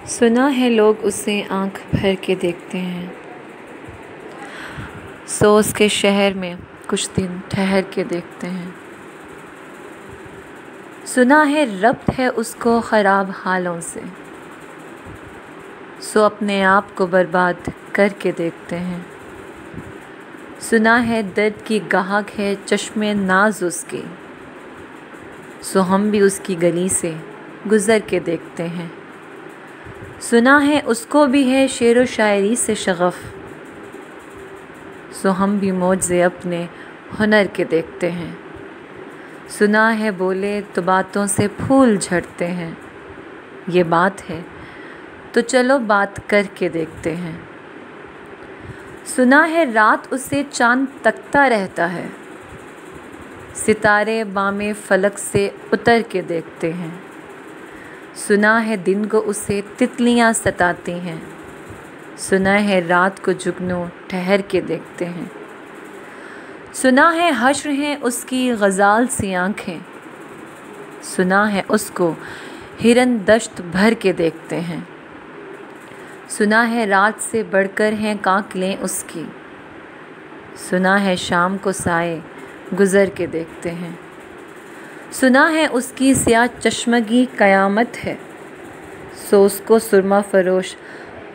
सुना है लोग उसे आँख भर के देखते हैं, सोच के शहर में कुछ दिन ठहर के देखते हैं। सुना है रब्त है उसको ख़राब हालों से, सो अपने आप को बर्बाद करके देखते हैं। सुना है दर्द की गाहक है चश्मे नाज उसकी, सो हम भी उसकी गली से गुज़र के देखते हैं। सुना है उसको भी है शेर व शायरी से शगफ़, सो हम भी मौजे अपने हुनर के देखते हैं। सुना है बोले तो बातों से फूल झड़ते हैं, ये बात है तो चलो बात करके देखते हैं। सुना है रात उसे चाँद तकता रहता है, सितारे बामे फलक से उतर के देखते हैं। सुना है दिन को उसे तितलियां सताती हैं, सुना है रात को जुगनू ठहर के देखते हैं। सुना है हश्र हैं उसकी गज़ाल सी आँखें, सुना है उसको हिरन दश्त भर के देखते हैं। सुना है रात से बढ़कर हैं काकलें उसकी, सुना है शाम को साए गुज़र के देखते हैं। सुना है उसकी स्याह चश्मगी क़यामत है, सो उसको सुरमा फरोश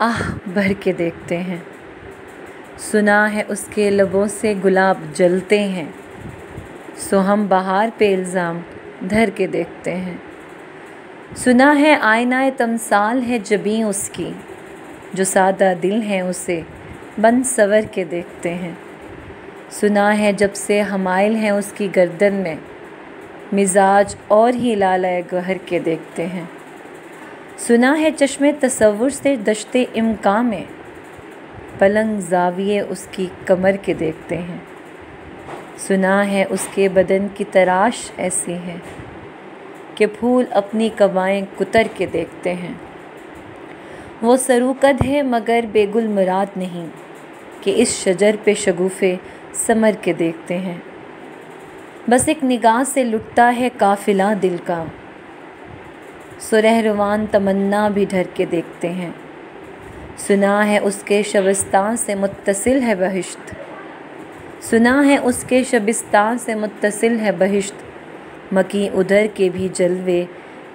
आह भर के देखते हैं। सुना है उसके लबों से गुलाब जलते हैं, सो हम बहार पे इल्ज़ाम धर के देखते हैं। सुना है आईनाए तमसाल है जबीं उसकी, जो सादा दिल है उसे बन सवर के देखते हैं। सुना है जब से हमाइल हैं उसकी गर्दन में, मिजाज और ही लालाए गहर के देखते हैं। सुना है चश्मे तसव्वुर से दश्ते इम्कान में, पलंग ज़ाविये उसकी कमर के देखते हैं। सुना है उसके बदन की तराश ऐसी है कि फूल अपनी कबाएं कुतर के देखते हैं। वो सरूकद है मगर बेगुल मुराद नहीं, कि इस शजर पे शगुफ़े समर के देखते हैं। बस एक निगाह से लुटता है काफ़िला दिल का, सो रहरुवान तमन्ना भी ढर के देखते हैं। सुना है उसके शबिस्तान से मुत्तसिल है बहिश्त, सुना है उसके शबिस्तान से मुत्तसिल है बहिश्त, मकी उधर के भी जलवे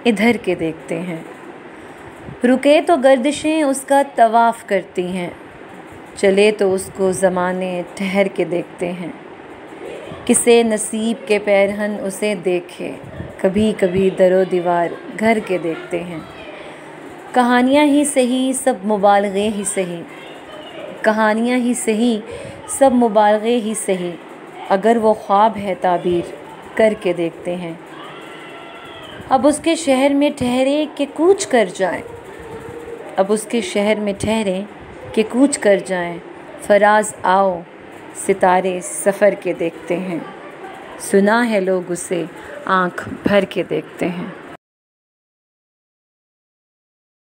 इधर के देखते हैं। रुके तो गर्दिशें उसका तवाफ़ करती हैं, चले तो उसको ज़माने ठहर के देखते हैं। किसे नसीब के पैरहन उसे देखे, कभी कभी दरो दीवार घर के देखते हैं। कहानियाँ ही सही सब मुबालगे ही सही, कहानियाँ ही सही सब मुबालगे ही सही, अगर वो ख्वाब है ताबीर करके देखते हैं। अब उसके शहर में ठहरे कि कूच कर जाएं, अब उसके शहर में ठहरे कि कूच कर जाएं, फराज आओ सितारे सफ़र के देखते हैं। सुना है लोग उसे आँख भर के देखते हैं।